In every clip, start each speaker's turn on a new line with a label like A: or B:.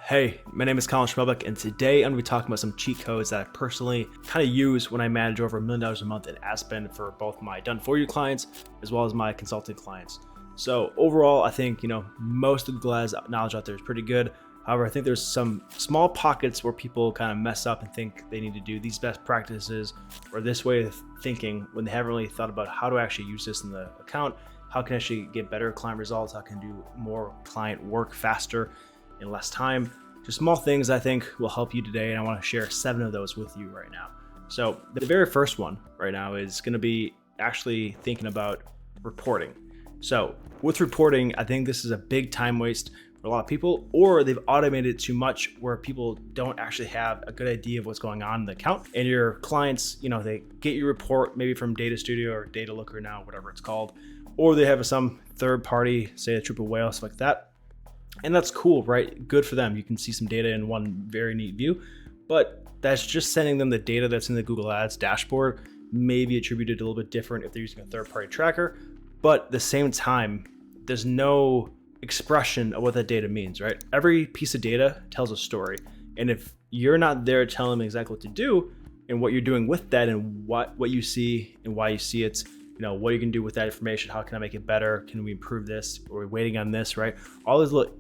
A: Hey, my name is Colin Schmelbeck, and today I'm going to be talking about some cheat codes that I personally kind of use when I manage over $1 million a month in ad spend for both my done-for-you clients as well as my consulting clients. So overall, I think, most of the Google Ads knowledge out there is pretty good. However, I think there's some small pockets where people kind of mess up and think they need to do these best practices or this way of thinking when they haven't really thought about how to actually use this in the account, how can I actually get better client results, how can I do more client work faster in less time. Just small things I think will help you today, and I want to share 7 of those with you right now. So the very first one right now is going to be actually thinking about reporting. So with reporting, I think this is a big time waste for a lot of people, or they've automated it too much where people don't actually have a good idea of what's going on in the account. And your clients, they get your report maybe from Data Studio or Data Looker now, whatever it's called, or they have some third party, say a Triple Whale, stuff like that. And that's cool, right? Good for them. You can see some data in one very neat view, but that's just sending them the data that's in the Google Ads dashboard, maybe attributed a little bit different if they're using a third-party tracker. But at the same time, there's no expression of what that data means, right? Every piece of data tells a story. And if you're not there telling them exactly what to do and what you're doing with that and what you see and why you see it, what you can do with that information, how can I make it better? Can we improve this? Are we waiting on this, right? All those little,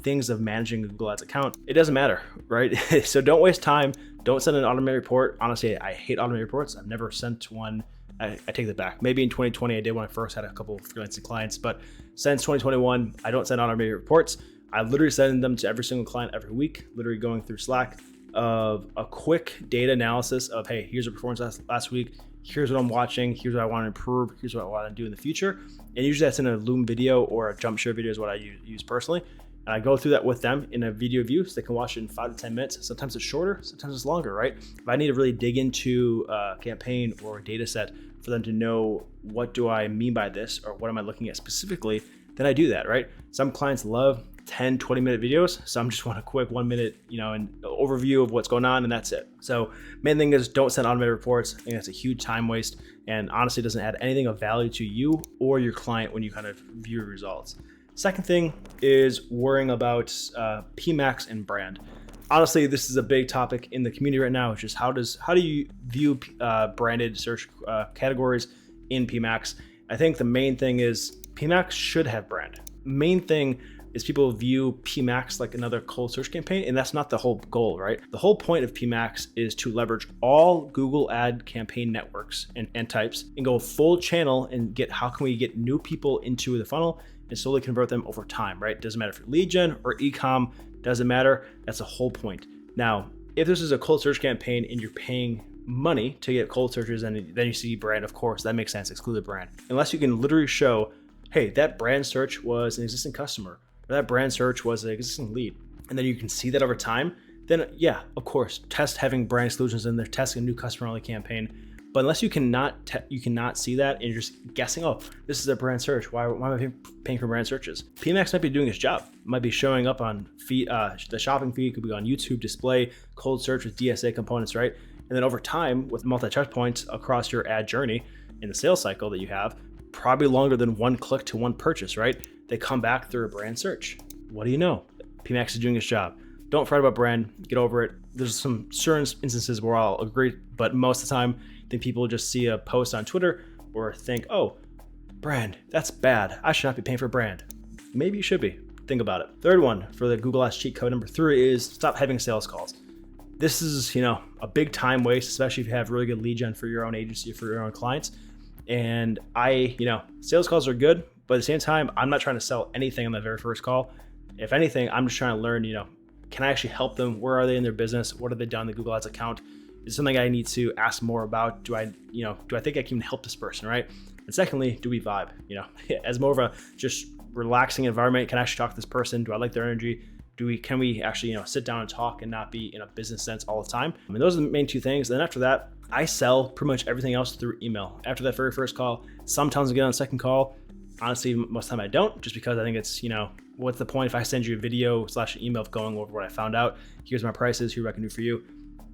A: things of managing a Google Ads account, it doesn't matter, right? So don't waste time. Don't send an automated report. Honestly, I hate automated reports. I've never sent one. I take that back. Maybe in 2020 I did when I first had a couple of freelancing clients, but since 2021, I don't send automated reports. I literally send them to every single client every week, literally going through Slack of a quick data analysis of, hey, here's your performance last week. Here's what I'm watching. Here's what I want to improve. Here's what I want to do in the future. And usually that's in a Loom video or a jump share video is what I use personally. And I go through that with them in a video view so they can watch it in 5 to 10 minutes. Sometimes it's shorter, sometimes it's longer, right? If I need to really dig into a campaign or a data set for them to know what do I mean by this or what am I looking at specifically, then I do that, right? Some clients love 10, 20-minute videos. Some just want a quick 1 minute, an overview of what's going on, and that's it. So main thing is don't send automated reports. I think that's a huge time waste and honestly doesn't add anything of value to you or your client when you kind of view results. Second thing is worrying about PMAX and brand. Honestly, this is a big topic in the community right now, which is how do you view branded search categories in PMAX? I think the main thing is PMAX should have brand. Main thing is people view PMAX like another cold search campaign, and that's not the whole goal, right? The whole point of PMAX is to leverage all Google ad campaign networks and types and go full channel and get how can we get new people into the funnel and slowly convert them over time, right? Doesn't matter if you're lead gen or e-com, doesn't matter. That's the whole point. Now, if this is a cold search campaign and you're paying money to get cold searches and then you see brand, of course, that makes sense, exclude the brand. Unless you can literally show, hey, that brand search was an existing customer, or that brand search was an existing lead, and then you can see that over time, then yeah, of course, test having brand solutions in there, testing a new customer only campaign. But unless you cannot see that and you're just guessing, oh, this is a brand search. Why am I paying for brand searches? PMAX might be doing its job. It might be showing up on feed, the shopping feed could be on YouTube display, cold search with DSA components, right? And then over time, with multi-touch points across your ad journey in the sales cycle that you have, probably longer than one click to one purchase, right? They come back through a brand search. What do you know? PMAX is doing its job. Don't fret about brand. Get over it. There's some certain instances where I'll agree, but most of the time, I think people just see a post on Twitter or think, oh, brand, that's bad. I should not be paying for brand. Maybe you should be. Think about it. Third one for the Google Ads cheat code number 3 is stop having sales calls. This is, a big time waste, especially if you have really good lead gen for your own agency, for your own clients. And sales calls are good, but at the same time, I'm not trying to sell anything on the very first call. If anything, I'm just trying to learn, can I actually help them? Where are they in their business? What have they done in the Google Ads account? Is something I need to ask more about? Do I think I can help this person, right? And secondly, do we vibe? As more of a just relaxing environment, can I actually talk to this person? Do I like their energy? Can we actually sit down and talk and not be in a business sense all the time? I mean, those are the main 2 things. Then after that, I sell pretty much everything else through email. After that very first call, sometimes I get on a second call. Honestly, most of the time I don't, just because I think it's, what's the point if I send you a video / email of going over what I found out? Here's my prices, here's what I can do for you.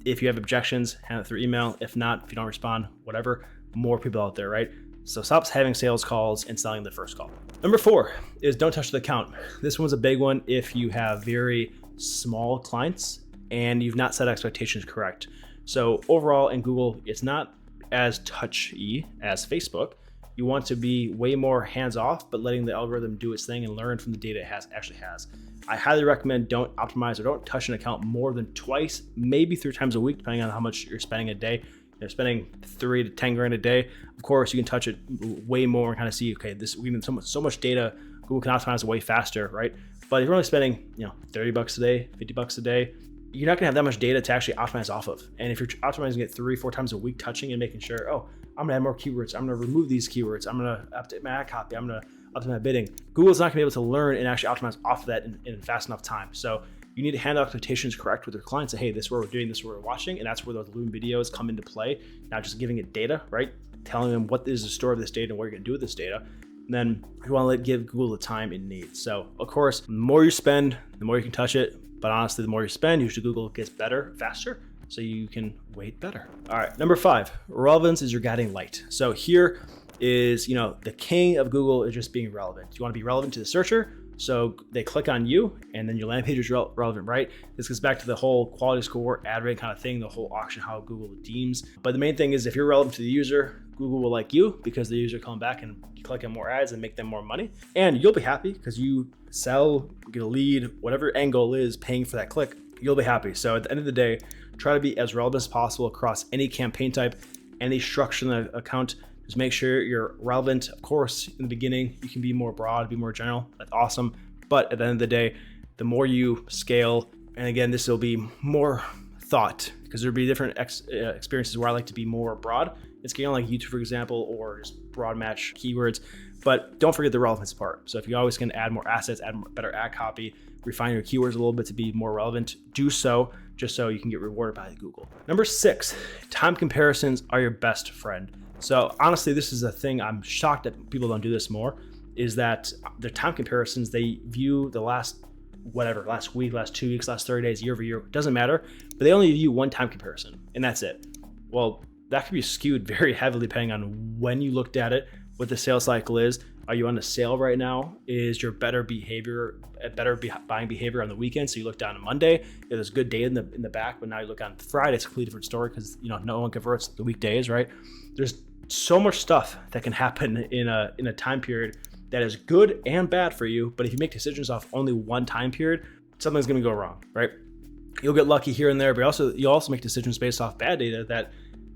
A: If you have objections, handle it through email. If not, if you don't respond, whatever, more people out there, right? So stop having sales calls and selling the first call. Number 4 is don't touch the account. This one's a big one if you have very small clients and you've not set expectations correct. So overall in Google, it's not as touchy as Facebook. You want to be way more hands-off, but letting the algorithm do its thing and learn from the data it actually has. I highly recommend don't optimize or don't touch an account more than twice, maybe 3 times a week, depending on how much you're spending a day. You're spending 3 to 10 grand a day. Of course, you can touch it way more and kind of see, okay, we need so much data. Google can optimize way faster, right? But if you're only spending, $30 a day, $50 a day, you're not gonna have that much data to actually optimize off of. And if you're optimizing it 3-4 times a week, touching and making sure, I'm gonna add more keywords, I'm gonna remove these keywords, I'm gonna update my ad copy, I'm gonna optimize my bidding, Google's not gonna be able to learn and actually optimize off of that in fast enough time. So you need to handle expectations correct with your clients. Say, hey, this is what we're doing, this is what we're watching, and that's where those Loom videos come into play. Not just giving it data, right? Telling them what is the story of this data and what you're gonna do with this data. And then you wanna give Google the time it needs. So of course, the more you spend, the more you can touch it. But honestly, the more you spend, usually Google gets better, faster, so you can wait better. All right, number 5, relevance is your guiding light. So here is, the king of Google is just being relevant. You wanna be relevant to the searcher, so they click on you and then your landing page is relevant, right? This goes back to the whole quality score, ad rate kind of thing, the whole auction, how Google deems. But the main thing is if you're relevant to the user, Google will like you because the user come back and click on more ads and make them more money. And you'll be happy because you sell, get a lead, whatever end goal is paying for that click, you'll be happy. So at the end of the day, try to be as relevant as possible across any campaign type, any structure in the account. Just make sure you're relevant. Of course, in the beginning, you can be more broad, be more general. That's awesome. But at the end of the day, the more you scale, and again, this will be more thought because there'll be different experiences where I like to be more broad. It's scaling like YouTube, for example, or just broad match keywords. But don't forget the relevance part. So if you always can add more assets, add better ad copy, refine your keywords a little bit to be more relevant, do so just so you can get rewarded by Google. Number 6, time comparisons are your best friend. So honestly, this is a thing I'm shocked that people don't do this more, is that their time comparisons, they view the last week, last 2 weeks, last 30 days, year over year, doesn't matter, but they only view one time comparison and that's it. Well, that could be skewed very heavily depending on when you looked at it, what the sales cycle is. Are you on a sale right now? Is your better buying behavior on the weekend? So you look down on Monday, there's good data in the back, but now you look on Friday, it's a completely different story because no one converts the weekdays, right? There's so much stuff that can happen in a time period that is good and bad for you. But if you make decisions off only one time period, something's gonna go wrong, right? You'll get lucky here and there, but you'll also make decisions based off bad data that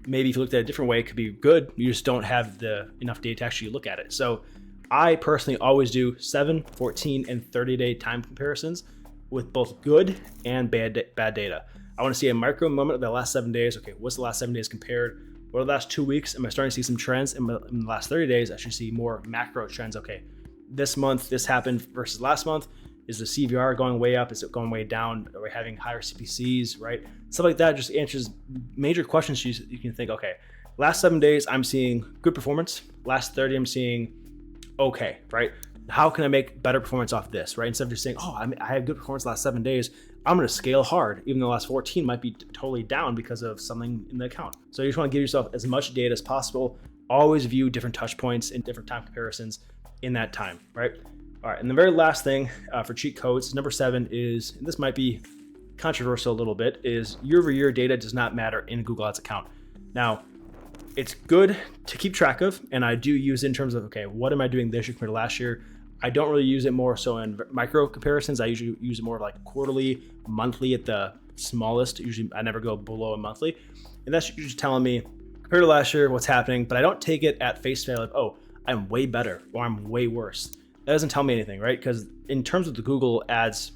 A: maybe if you looked at it a different way, it could be good. You just don't have enough data to actually look at it. So I personally always do 7, 14, and 30-day time comparisons with both good and bad data. I want to see a micro moment of the last 7 days. Okay, what's the last 7 days compared? What are the last 2 weeks? Am I starting to see some trends? In the last 30 days, I should see more macro trends. Okay, this month, this happened versus last month. Is the CVR going way up? Is it going way down? Are we having higher CPCs, right? Stuff like that just answers major questions you can think, okay, last 7 days, I'm seeing good performance. Last 30, I'm seeing okay, right? How can I make better performance off this, right? Instead of just saying, I had good performance last 7 days, I'm gonna scale hard, even though the last 14 might be totally down because of something in the account. So you just wanna give yourself as much data as possible. Always view different touch points and different time comparisons in that time, right? All right, and the very last thing for cheat codes, number 7 is, and this might be controversial a little bit, is year-over-year data does not matter in a Google Ads account. Now, it's good to keep track of, and I do use it in terms of, okay, what am I doing this year compared to last year? I don't really use it more so in micro comparisons. I usually use it more like quarterly, monthly at the smallest. Usually I never go below a monthly. And that's just telling me, compared to last year, what's happening, but I don't take it at face value of, I'm way better or I'm way worse. That doesn't tell me anything, right? Because in terms of the Google Ads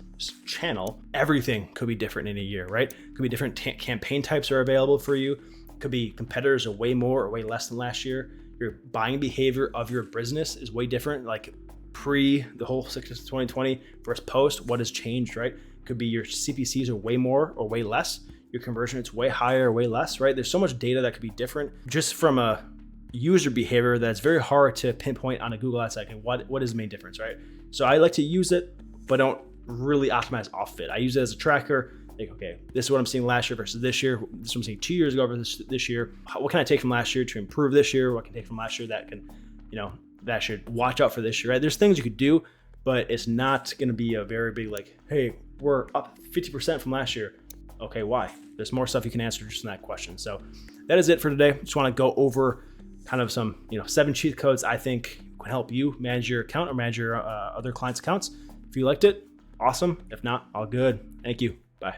A: channel, everything could be different in a year, right? Could be different campaign types are available for you. Could be competitors are way more or way less than last year. Your buying behavior of your business is way different, like pre the whole success of 2020 versus post, what has changed, right? Could be your CPCs are way more or way less. Your conversion rate's way higher or way less, right? There's so much data that could be different just from a user behavior that's very hard to pinpoint on a Google Ads site. What is the main difference, right? So I like to use it, but don't really optimize off it. I use it as a tracker. Like, okay, this is what I'm seeing last year versus this year. This is what I'm seeing 2 years ago versus this year. What can I take from last year to improve this year? What can I take from last year that can, that I should watch out for this year, right? There's things you could do, but it's not going to be a very big, like, hey, were up 50% from last year. Okay, why? There's more stuff you can answer just in that question. So that is it for today. Just want to go over kind of some 7 cheat codes I think can help you manage your account or manage your other clients' accounts. If you liked it, awesome. If not, all good. Thank you. Bye.